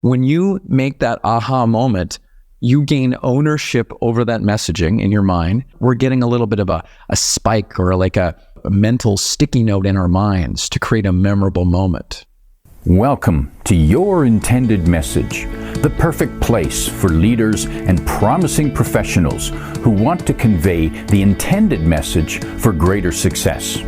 When you make that aha moment, you gain ownership over that messaging in your mind. We're getting a little bit of a spike or like a mental sticky note in our minds to create a memorable moment. Welcome to Your Intended Message, the perfect place for leaders and promising professionals who want to convey the intended message for greater success.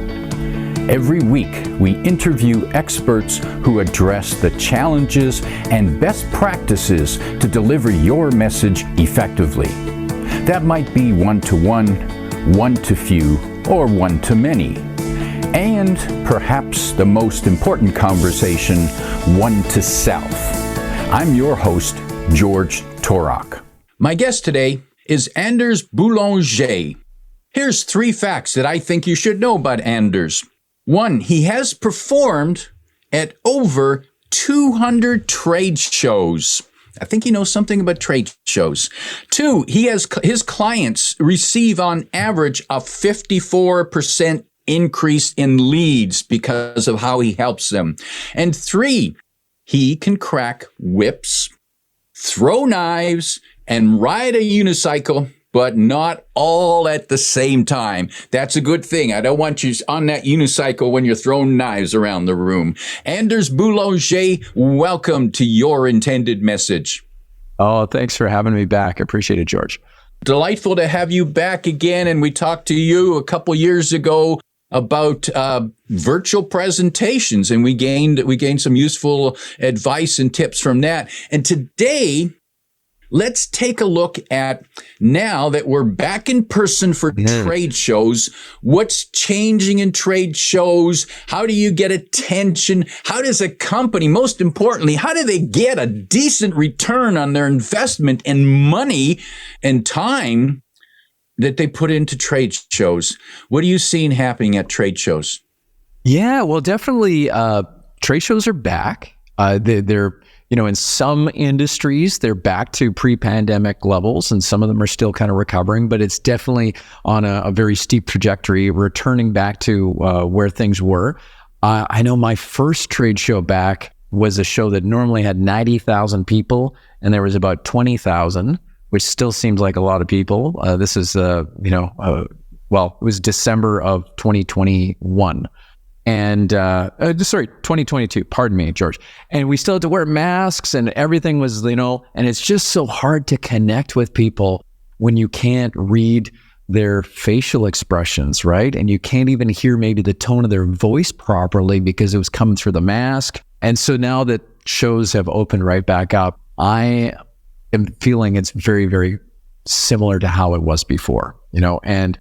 Every week, we interview experts who address the challenges and best practices to deliver your message effectively. That might be one-to-one, one-to-few, or one-to-many. And perhaps the most important conversation, one-to-self. I'm your host, George Torok. My guest today is Anders Boulanger. Here's 3 facts that I think you should know about Anders. 1, he has performed at over 200 trade shows. I think he knows something about trade shows. 2, his clients receive on average a 54% increase in leads because of how he helps them. And 3, he can crack whips, throw knives, and ride a unicycle, but not all at the same time. That's a good thing. I don't want you on that unicycle when you're throwing knives around the room. Anders Boulanger, welcome to Your Intended Message. Oh, thanks for having me back. I appreciate it, George. Delightful to have you back again. And we talked to you a couple years ago about virtual presentations, and we gained some useful advice and tips from that. And today, let's take a look at, now that we're back in person for trade shows, what's changing in trade shows? How do you get attention? How does a company, most importantly, how do they get a decent return on their investment in money and time that they put into trade shows? What are you seeing happening at trade shows? Yeah, well, definitely trade shows are back. They're in some industries, they're back to pre-pandemic levels, and some of them are still kind of recovering, but it's definitely on a very steep trajectory, returning back to where things were. I know my first trade show back was a show that normally had 90,000 people, and there was about 20,000, which still seems like a lot of people. This is, it was December of 2021. And 2022, pardon me, George. And we still had to wear masks, and everything was, and it's just so hard to connect with people when you can't read their facial expressions, right? And you can't even hear maybe the tone of their voice properly because it was coming through the mask. And so now that shows have opened right back up, I am feeling it's very, very similar to how it was before, and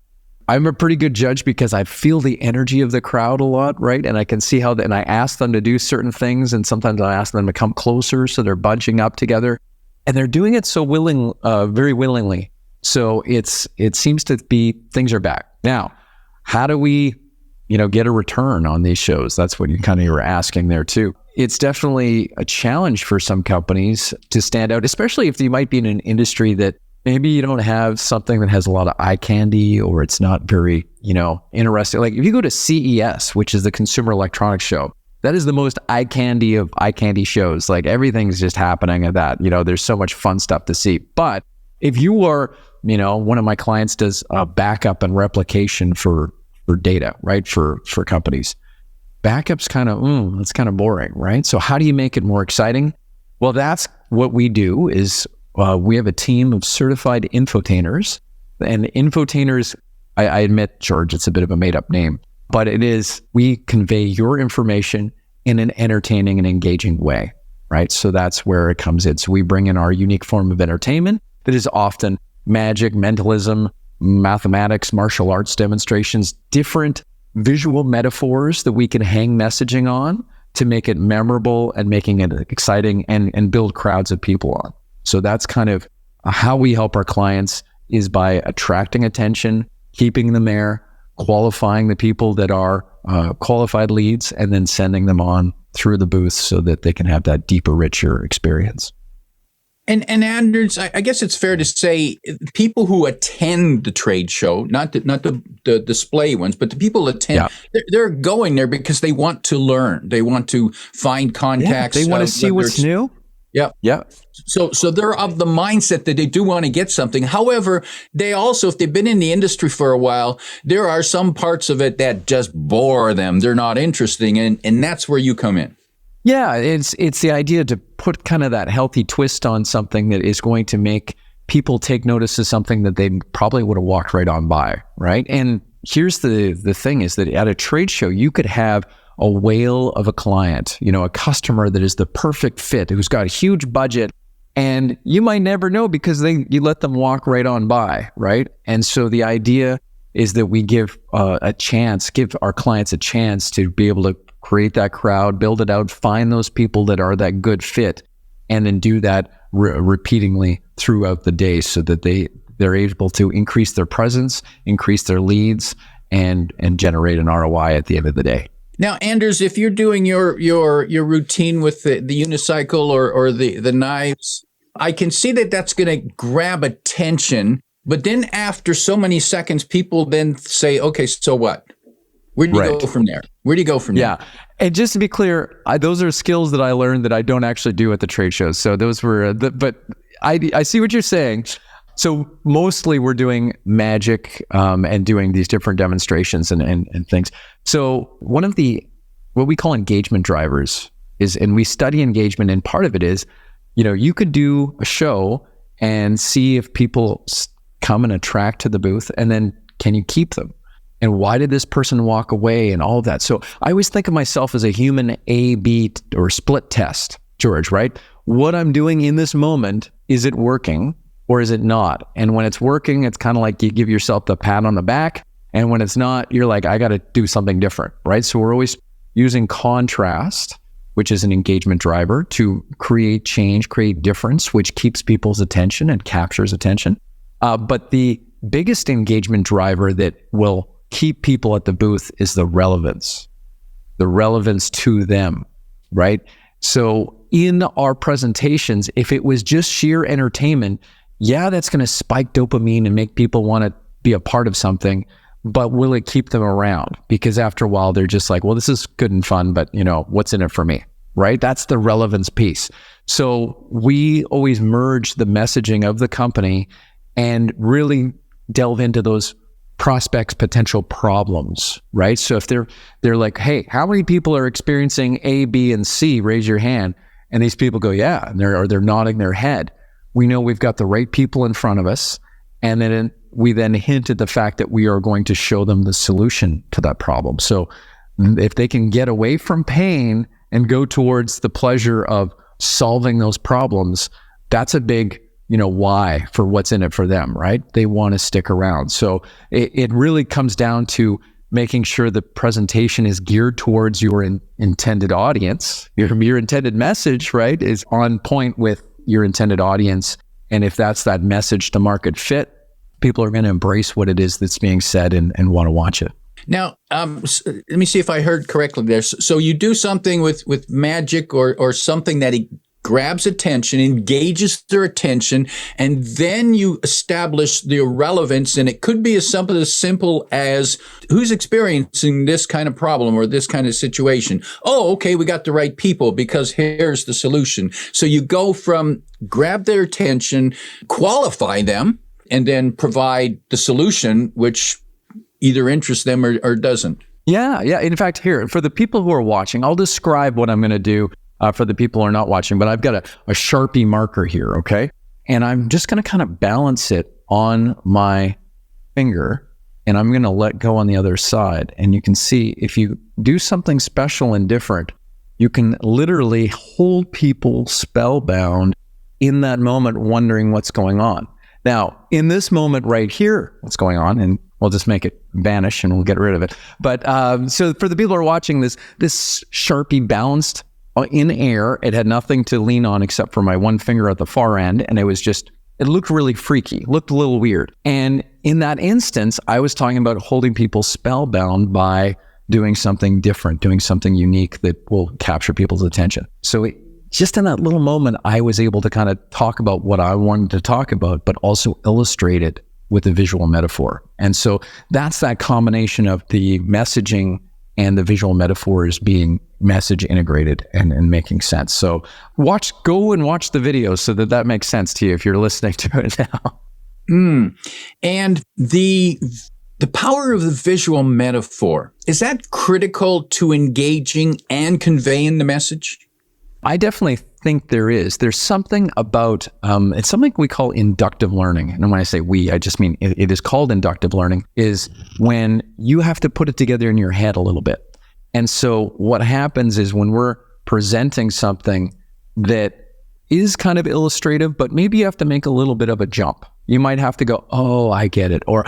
I'm a pretty good judge because I feel the energy of the crowd a lot, right? And I can see how, and I ask them to do certain things, and sometimes I ask them to come closer, so they're bunching up together, and they're doing it so very willingly. So it seems to be, things are back. Now, how do we, get a return on these shows? That's what you were asking there too. It's definitely a challenge for some companies to stand out, especially if you might be in an industry that maybe you don't have something that has a lot of eye candy, or it's not very, interesting. Like if you go to CES, which is the Consumer Electronics Show, that is the most eye candy of eye candy shows. Like everything's just happening at that. There's so much fun stuff to see. But if you are, one of my clients does a backup and replication for data, right? For companies. Backup's that's kind of boring, right? So how do you make it more exciting? Well, that's what we do is, we have a team of certified infotainers, and infotainers, I admit, George, it's a bit of a made-up name, but it is, we convey your information in an entertaining and engaging way, right? So that's where it comes in. So we bring in our unique form of entertainment that is often magic, mentalism, mathematics, martial arts demonstrations, different visual metaphors that we can hang messaging on to make it memorable and making it exciting and build crowds of people on. So that's kind of how we help our clients, is by attracting attention, keeping them there, qualifying the people that are qualified leads, and then sending them on through the booth so that they can have that deeper, richer experience. And Anders, I guess it's fair to say people who attend the trade show, not the display ones, but the people who attend, they're going there because they want to learn. They want to find contacts. They want to see what's new. Yep. Yeah. So they're of the mindset that they do want to get something. However, they also, if they've been in the industry for a while, there are some parts of it that just bore them. They're not interesting, and that's where you come in. Yeah, it's the idea to put kind of that healthy twist on something that is going to make people take notice of something that they probably would have walked right on by, right? And here's the thing is that at a trade show, you could have a whale of a client, a customer that is the perfect fit, who's got a huge budget, and you might never know because you let them walk right on by, right? And so the idea is that we give give our clients a chance to be able to create that crowd, build it out, find those people that are that good fit, and then do that repeatedly throughout the day so that they're able to increase their presence, increase their leads, and generate an ROI at the end of the day. Now, Anders, if you're doing your routine with the unicycle or the knives, I can see that that's going to grab attention. But then after so many seconds, people then say, okay, so what? Where do you go from there? Where do you go from there? Yeah. And just to be clear, those are skills that I learned that I don't actually do at the trade shows. So those were, but I see what you're saying. So mostly we're doing magic and doing these different demonstrations and things. So one of what we call engagement drivers is, and we study engagement, and part of it is, you could do a show and see if people come and attract to the booth, and then can you keep them? And why did this person walk away and all of that? So I always think of myself as a human A/B or split test, George, right? What I'm doing in this moment, is it working or is it not? And when it's working, it's kind of like you give yourself the pat on the back. And when it's not, you're like, I got to do something different, right? So we're always using contrast, which is an engagement driver, to create change, create difference, which keeps people's attention and captures attention. But the biggest engagement driver that will keep people at the booth is the relevance to them, right? So in our presentations, if it was just sheer entertainment, that's going to spike dopamine and make people want to be a part of something, but will it keep them around? Because after a while, they're just like, well, this is good and fun, but what's in it for me, right? That's the relevance piece. So we always merge the messaging of the company and really delve into those prospects' potential problems, right? So if they're like, hey, how many people are experiencing A, B, and C? Raise your hand. And these people go, yeah, and they're nodding their head. We know we've got the right people in front of us. And then we then hint at the fact that we are going to show them the solution to that problem. So if they can get away from pain and go towards the pleasure of solving those problems, that's a big why for what's in it for them, right? They want to stick around. So it really comes down to making sure the presentation is geared towards your intended audience. Your intended message, right, is on point with your intended audience. And if that's that message to market fit, people are going to embrace what it is that's being said and want to watch it. Now, let me see if I heard correctly there. So you do something with magic or something that grabs attention, engages their attention, and then you establish the relevance. And it could be as simple as who's experiencing this kind of problem or this kind of situation. Oh, okay, we got the right people because here's the solution. So you go from grab their attention, qualify them, and then provide the solution, which either interests them or doesn't. Yeah. In fact, here, for the people who are watching, I'll describe what I'm going to do for the people who are not watching, but I've got a Sharpie marker here, okay? And I'm just going to kind of balance it on my finger, and I'm going to let go on the other side. And you can see if you do something special and different, you can literally hold people spellbound in that moment, wondering what's going on. Now, in this moment right here, what's going on, and we'll just make it vanish and we'll get rid of it. But so for the people who are watching this Sharpie balanced in air. It had nothing to lean on except for my one finger at the far end. And it looked really freaky, looked a little weird. And in that instance, I was talking about holding people spellbound by doing something different, doing something unique that will capture people's attention. So just in that little moment, I was able to kind of talk about what I wanted to talk about, but also illustrate it with a visual metaphor. And so that's that combination of the messaging and the visual metaphors being message integrated and making sense. So go and watch the video so that makes sense to you if you're listening to it now. And the power of the visual metaphor, is that critical to engaging and conveying the message? I definitely think there is. There's something about, it's something we call inductive learning. And when I say we, I just mean it is called inductive learning, is when you have to put it together in your head a little bit. And so what happens is when we're presenting something that is kind of illustrative, but maybe you have to make a little bit of a jump. You might have to go, oh, I get it. Or,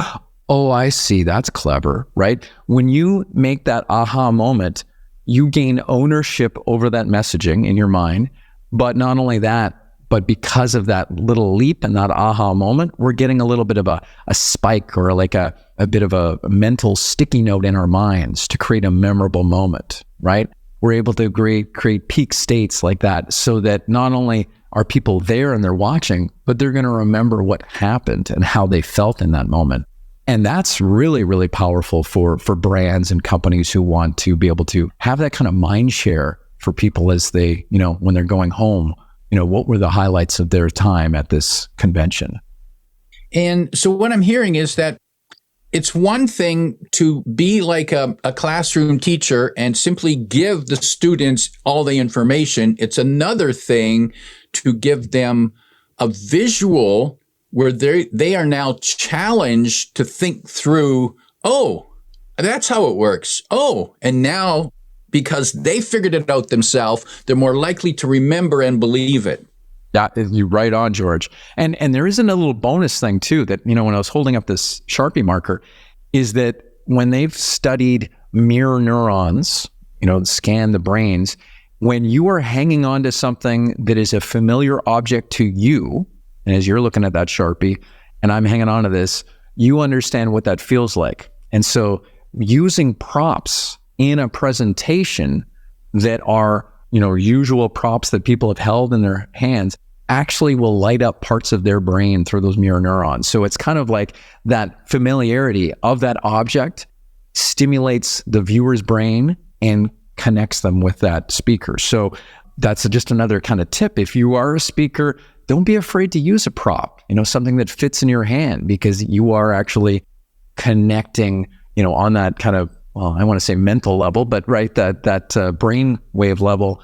oh, I see, that's clever, right? When you make that aha moment, you gain ownership over that messaging in your mind. But not only that, but because of that little leap and that aha moment, we're getting a little bit of a spike or like a bit of a mental sticky note in our minds to create a memorable moment, right? We're able to create peak states like that so that not only are people there and they're watching, but they're going to remember what happened and how they felt in that moment. And that's really, really powerful for brands and companies who want to be able to have that kind of mind share for people as they, when they're going home, what were the highlights of their time at this convention? And so what I'm hearing is that it's one thing to be like a classroom teacher and simply give the students all the information. It's another thing to give them a visual where they are now challenged to think through, oh, that's how it works. Oh, and now because they figured it out themselves, they're more likely to remember and believe it. Yeah, you're right on, George. And there isn't a little bonus thing too that, when I was holding up this Sharpie marker, is that when they've studied mirror neurons, scan the brains, when you are hanging on to something that is a familiar object to you, and as you're looking at that Sharpie and I'm hanging on to this, you understand what that feels like. And so using props in a presentation that are, usual props that people have held in their hands actually will light up parts of their brain through those mirror neurons. So it's kind of like that familiarity of that object stimulates the viewer's brain and connects them with that speaker. So that's just another kind of tip. If you are a speaker, don't be afraid to use a prop, something that fits in your hand, because you are actually connecting, on that kind of, well, I want to say mental level, but right, that brain wave level,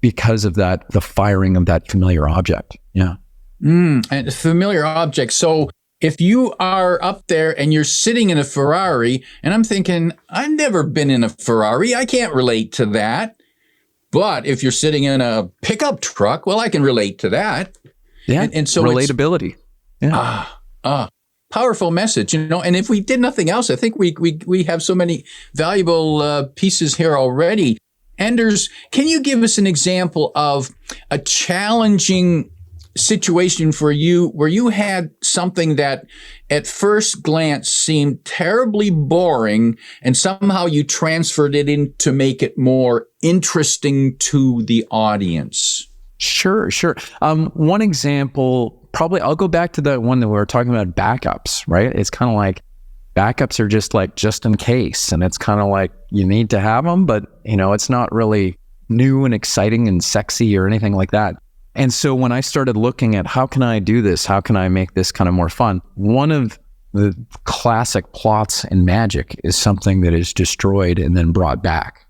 because of that, the firing of that familiar object. Yeah. And familiar object. So if you are up there and you're sitting in a Ferrari, and I'm thinking, I've never been in a Ferrari, I can't relate to that. But if you're sitting in a pickup truck, well, I can relate to that. Yeah. And so relatability. Powerful message, and if we did nothing else, I think we have so many valuable pieces here already. Anders, can you give us an example of a challenging situation for you where you had something that at first glance seemed terribly boring and somehow you transferred it in to make it more interesting to the audience? Sure. One example, probably I'll go back to the one that we were talking about, backups, right? It's kind of like backups are just in case. And it's kind of like you need to have them, but it's not really new and exciting and sexy or anything like that. And so when I started looking at how can I do this? How can I make this kind of more fun? One of the classic plots in magic is something that is destroyed and then brought back.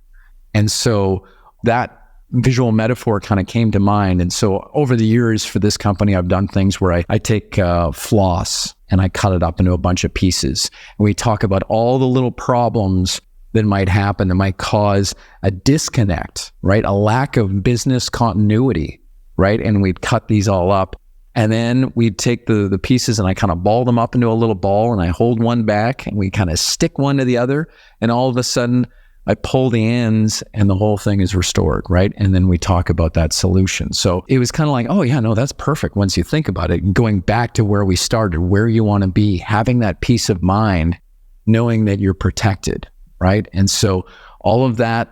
And so that visual metaphor kind of came to mind. And so over the years for this company, I've done things where I take floss and I cut it up into a bunch of pieces. And we talk about all the little problems that might happen that might cause a disconnect, right? A lack of business continuity, right? And we'd cut these all up. And then we'd take the pieces and I kind of ball them up into a little ball and I hold one back and we kind of stick one to the other. And all of a sudden, I pull the ends and the whole thing is restored, right? And then we talk about that solution. So it was kind of like, oh yeah, no, that's perfect once you think about it. Going back to where we started, where you want to be, having that peace of mind, knowing that you're protected, right? And so all of that,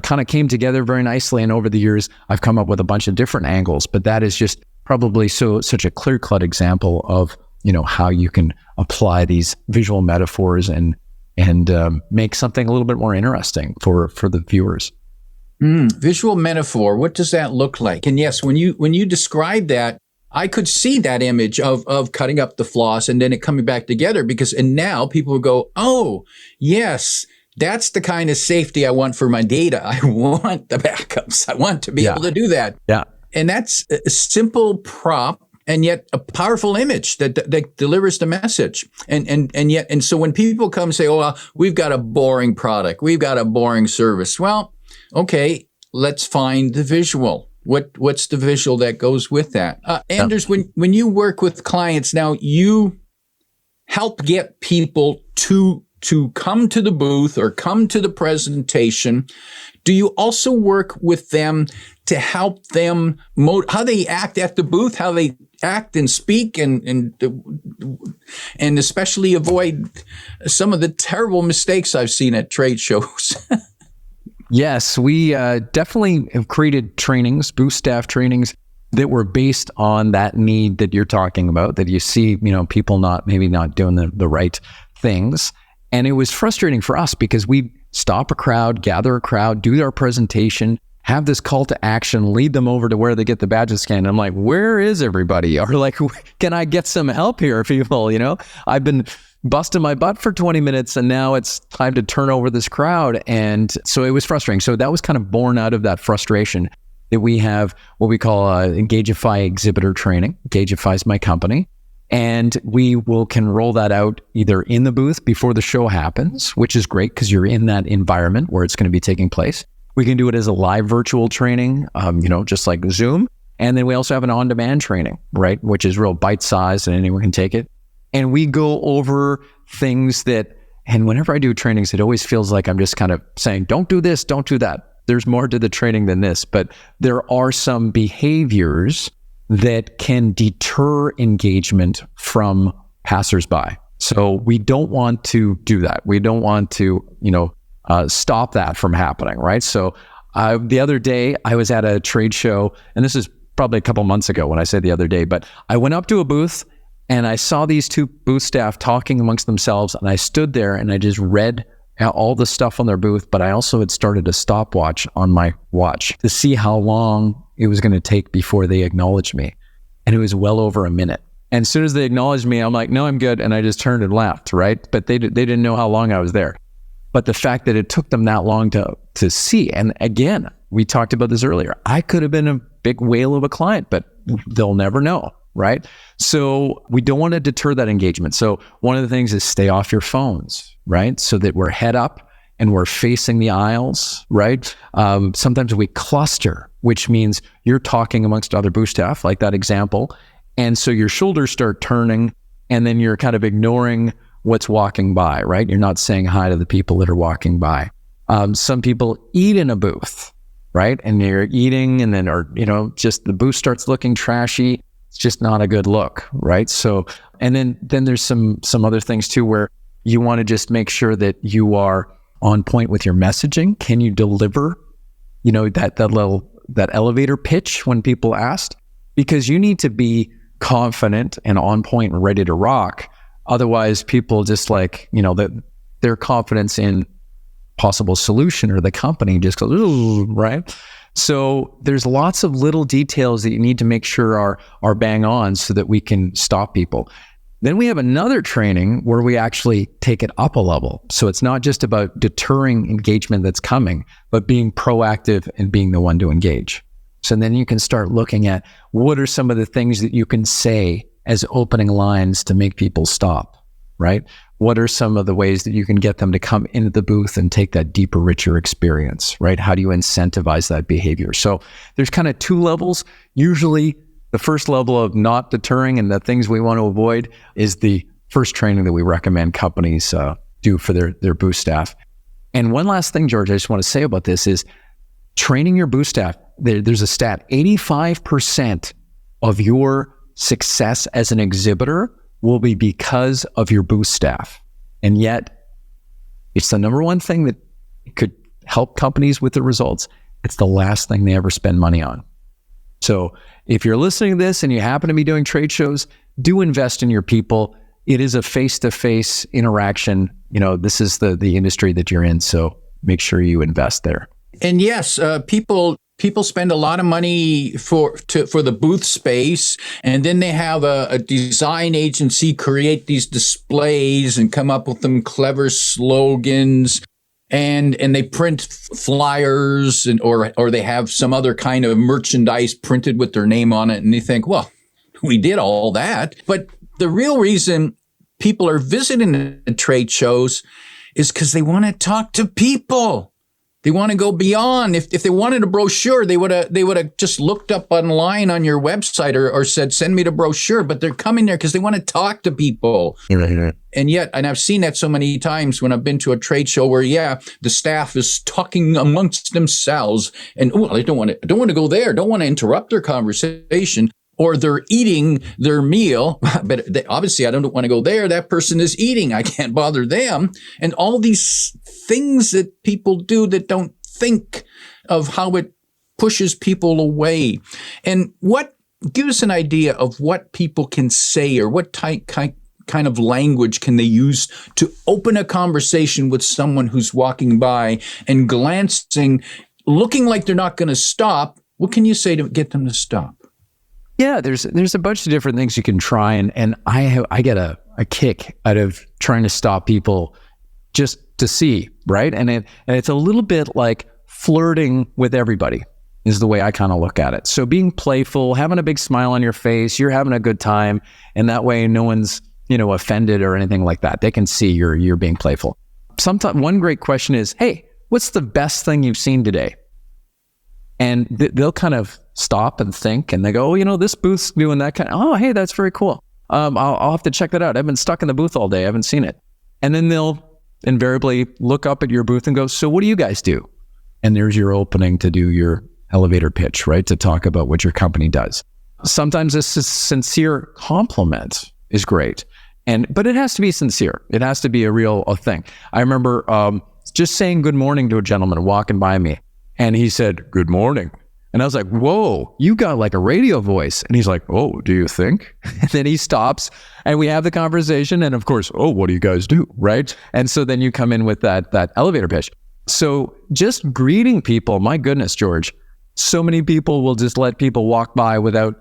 kind of came together very nicely. And over the years, I've come up with a bunch of different angles, but that is just probably such a clear-cut example of, how you can apply these visual metaphors and and make something a little bit more interesting for the viewers. Visual metaphor. What does that look like? And yes, when you describe that, I could see that image of cutting up the floss and then it coming back together and now people will go, oh, yes, that's the kind of safety I want for my data. I want the backups. I want to be able to do that. Yeah. And that's a simple prop and yet a powerful image that delivers the message. And so when people come and say, oh, well, we've got a boring product, we've got a boring service. Well, okay, let's find the visual. What's the visual that goes with that? Anders, when you work with clients now, you help get people to come to the booth or come to the presentation. Do you also work with them to help them how they act at the booth, how they act and speak, and especially avoid some of the terrible mistakes I've seen at trade shows? Yes, we definitely have created trainings, booth staff trainings, that were based on that need that you're talking about, that you see, people maybe not doing the right things. And it was frustrating for us because we stop a crowd, gather a crowd, do our presentation, have this call to action, lead them over to where they get the badges scanned. I'm like, where is everybody? Or like, can I get some help here, people? I've been busting my butt for 20 minutes and now it's time to turn over this crowd. And so it was frustrating. So that was kind of born out of that frustration that we have what we call Engagify exhibitor training. Engagify is my company. And we can roll that out either in the booth before the show happens, which is great because you're in that environment where it's going to be taking place. We can do it as a live virtual training, just like Zoom. And then we also have an on-demand training, right? Which is real bite-sized and anyone can take it. And we go over things and whenever I do trainings, it always feels like I'm just kind of saying, don't do this, don't do that. There's more to the training than this, but there are some behaviors that can deter engagement from passersby. So we don't want to do that. We don't want to, stop that from happening, right? So the other day I was at a trade show, and this is probably a couple months ago when I say the other day, but I went up to a booth and I saw these two booth staff talking amongst themselves, and I stood there and I just read all the stuff on their booth, but I also had started a stopwatch on my watch to see how long it was going to take before they acknowledged me. And it was well over a minute. And as soon as they acknowledged me, I'm like, no, I'm good. And I just turned and left, right? But they didn't know how long I was there. But the fact that it took them that long to see, and again, we talked about this earlier, I could have been a big whale of a client, but they'll never know, right? So we don't want to deter that engagement. So one of the things is stay off your phones, right? So that we're head up and we're facing the aisles, right? Sometimes we cluster, which means you're talking amongst other booth staff, like that example. And so your shoulders start turning and then you're kind of ignoring what's walking by, right? You're not saying hi to the people that are walking by. Some people eat in a booth, right? And you're eating and then, just the booth starts looking trashy. It's just not a good look, right? So, and then there's some other things too, where you want to just make sure that you are on point with your messaging. Can you deliver, that elevator pitch when people asked? Because you need to be confident and on point and ready to rock. Otherwise, people just their confidence in possible solution or the company just goes, ooh, right? So there's lots of little details that you need to make sure are bang on so that we can stop people. Then we have another training where we actually take it up a level. So it's not just about deterring engagement that's coming, but being proactive and being the one to engage. So then you can start looking at what are some of the things that you can say as opening lines to make people stop, right? What are some of the ways that you can get them to come into the booth and take that deeper, richer experience, right? How do you incentivize that behavior? So there's kind of two levels. Usually the first level of not deterring and the things we want to avoid is the first training that we recommend companies do for their booth staff. And one last thing, George, I just want to say about this is training your booth staff. There's a stat, 85% of your success as an exhibitor will be because of your booth staff. And yet, it's the number one thing that could help companies with the results. It's the last thing they ever spend money on. So if you're listening to this and you happen to be doing trade shows, do invest in your people. it is a face-to-face interaction. This is the industry that you're in, so make sure you invest there. And yes, people spend a lot of money for the booth space, and then they have a design agency create these displays and come up with them clever slogans, and they print flyers or they have some other kind of merchandise printed with their name on it, and you think, well, we did all that. But the real reason people are visiting the trade shows is because they want to talk to people. They want to go beyond. If they wanted a brochure, they would have just looked up online on your website or said, send me the brochure. But they're coming there because they want to talk to people. And yet, and I've seen that so many times when I've been to a trade show where, the staff is talking amongst themselves and, I don't want to go there. Don't want to interrupt their conversation. Or they're eating their meal, but obviously I don't want to go there. That person is eating. I can't bother them. And all these things that people do that don't think of how it pushes people away. And give us an idea of what people can say or what kind of language can they use to open a conversation with someone who's walking by and glancing, looking like they're not going to stop. What can you say to get them to stop? Yeah, there's a bunch of different things you can try, and I get a kick out of trying to stop people just to see, right? And it's a little bit like flirting with everybody is the way I kind of look at it. So being playful, having a big smile on your face, you're having a good time, and that way no one's offended or anything like that. They can see you're being playful. Sometimes one great question is, hey, what's the best thing you've seen today? And they'll kind of stop and think, and they go, this booth's doing that kind of, oh, hey, that's very cool. I'll have to check that out. I've been stuck in the booth all day. I haven't seen it. And then they'll invariably look up at your booth and go, so what do you guys do? And there's your opening to do your elevator pitch, right? To talk about what your company does. Sometimes a sincere compliment is great. But it has to be sincere. It has to be a real thing. I remember just saying good morning to a gentleman walking by me. And he said, good morning. And I was like, whoa, you got like a radio voice. And he's like, oh, do you think? And then he stops and we have the conversation. And of course, oh, what do you guys do? Right? And so then you come in with that elevator pitch. So just greeting people, my goodness, George, so many people will just let people walk by without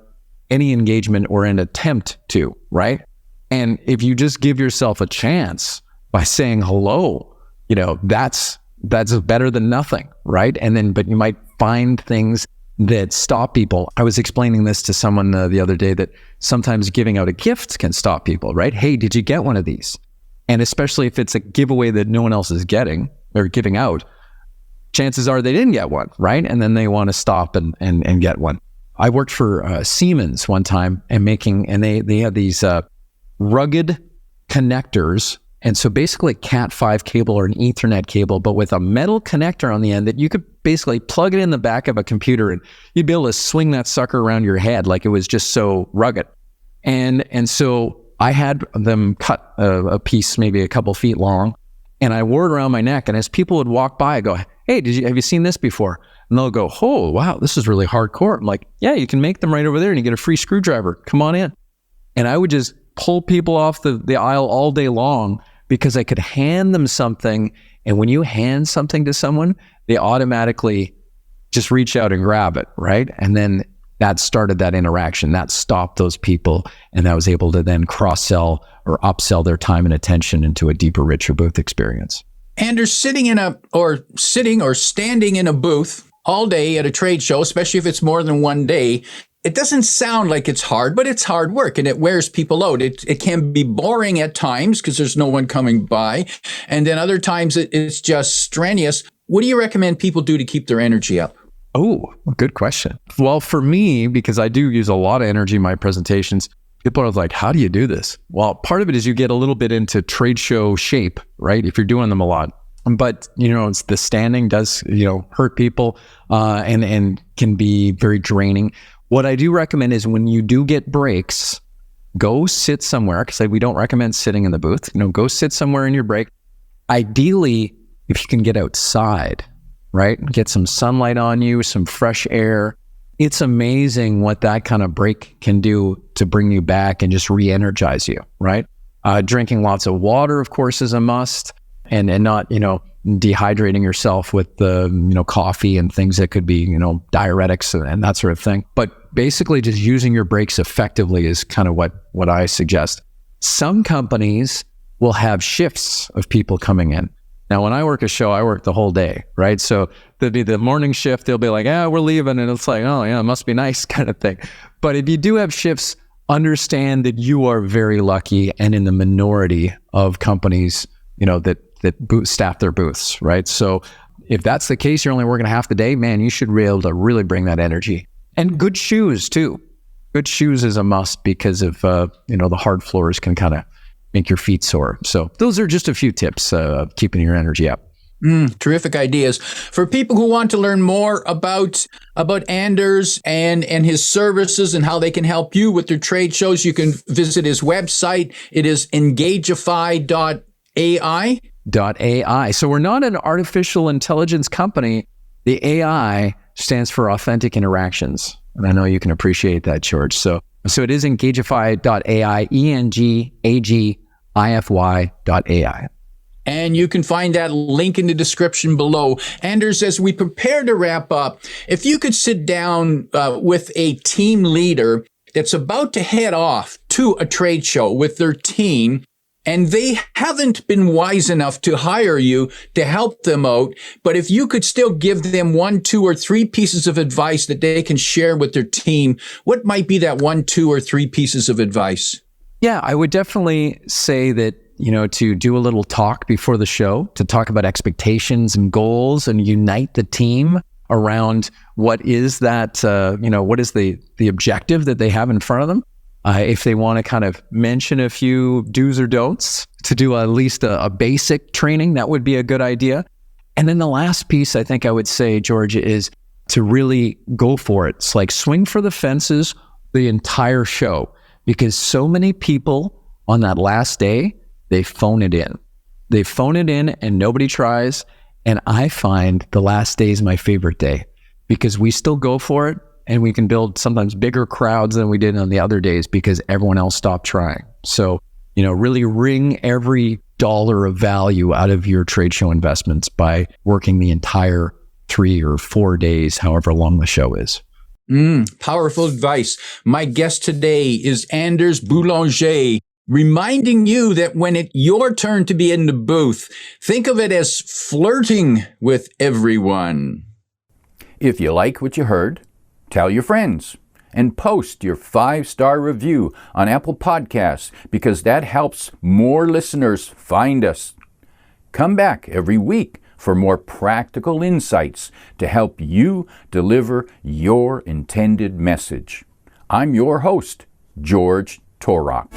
any engagement or an attempt to, right? And if you just give yourself a chance by saying hello, that's better than nothing, right? But you might find things that stop people. I was explaining this to someone the other day that sometimes giving out a gift can stop people, right? Hey, did you get one of these? And especially if it's a giveaway that no one else is getting or giving out, chances are they didn't get one, right? And then they want to stop and get one. I worked for Siemens one time and they had these rugged connectors. And so basically Cat5 cable or an Ethernet cable, but with a metal connector on the end that you could basically plug it in the back of a computer and you'd be able to swing that sucker around your head like it was just so rugged. And so I had them cut a piece maybe a couple feet long and I wore it around my neck. And as people would walk by, I go, hey, have you seen this before? And they'll go, oh, wow, this is really hardcore. I'm like, yeah, you can make them right over there and you get a free screwdriver. Come on in. And I would just pull people off the aisle all day long because I could hand them something. And when you hand something to someone, they automatically just reach out and grab it, right? And then that started that interaction. That stopped those people. And I was able to then cross-sell or upsell their time and attention into a deeper, richer booth experience. Anders, standing in a booth all day at a trade show, especially if it's more than one day, it doesn't sound like it's hard, but it's hard work and it wears people out. It can be boring at times because there's no one coming by. And then other times it's just strenuous. What do you recommend people do to keep their energy up? Oh, good question. Well, for me, because I do use a lot of energy in my presentations, people are like, how do you do this? Well, part of it is you get a little bit into trade show shape, right? If you're doing them a lot. But, it's the standing does, hurt people and can be very draining. What I do recommend is when you do get breaks, go sit somewhere, because we don't recommend sitting in the booth. Go sit somewhere in your break. Ideally, if you can get outside, right? Get some sunlight on you, some fresh air. It's amazing what that kind of break can do to bring you back and just re-energize you, right? Drinking lots of water, of course, is a must, and not, dehydrating yourself with the, coffee and things that could be, diuretics and that sort of thing. But basically just using your breaks effectively is kind of what I suggest. Some companies will have shifts of people coming in. Now, when I work a show, I work the whole day, right? So there'll be the morning shift. They'll be like, we're leaving. And it's like, oh, yeah, it must be nice kind of thing. But if you do have shifts, understand that you are very lucky and in the minority of companies, that staff their booths, right? So if that's the case, you're only working half the day, man, you should be able to really bring that energy. And good shoes, too. Good shoes is a must because of, the hard floors can kind of make your feet sore. So those are just a few tips of keeping your energy up. Terrific ideas. For people who want to learn more about Anders and his services and how they can help you with their trade shows, you can visit his website. It is engagify.ai. .ai. So we're not an artificial intelligence company. The AI stands for authentic interactions. And I know you can appreciate that, George. So it is engagify.ai, engagify.ai. And you can find that link in the description below. Anders, as we prepare to wrap up, if you could sit down with a team leader that's about to head off to a trade show with their team, and they haven't been wise enough to hire you to help them out, but if you could still give them 1, 2, or 3 pieces of advice that they can share with their team, what might be that 1, 2, or 3 pieces of advice? Yeah, I would definitely say that, to do a little talk before the show, to talk about expectations and goals and unite the team around what is that, what is the objective that they have in front of them. If they want to kind of mention a few do's or don'ts, to do at least a basic training, that would be a good idea. And then the last piece I think I would say, George, is to really go for it. It's like swing for the fences the entire show, because so many people on that last day, they phone it in. They phone it in and nobody tries. And I find the last day is my favorite day because we still go for it. And we can build sometimes bigger crowds than we did on the other days because everyone else stopped trying. So, really wring every dollar of value out of your trade show investments by working the entire 3 or 4 days, however long the show is. Powerful advice. My guest today is Anders Boulanger, reminding you that when it's your turn to be in the booth, think of it as flirting with everyone. If you like what you heard, tell your friends and post your 5-star review on Apple Podcasts because that helps more listeners find us. Come back every week for more practical insights to help you deliver your intended message. I'm your host, George Torok.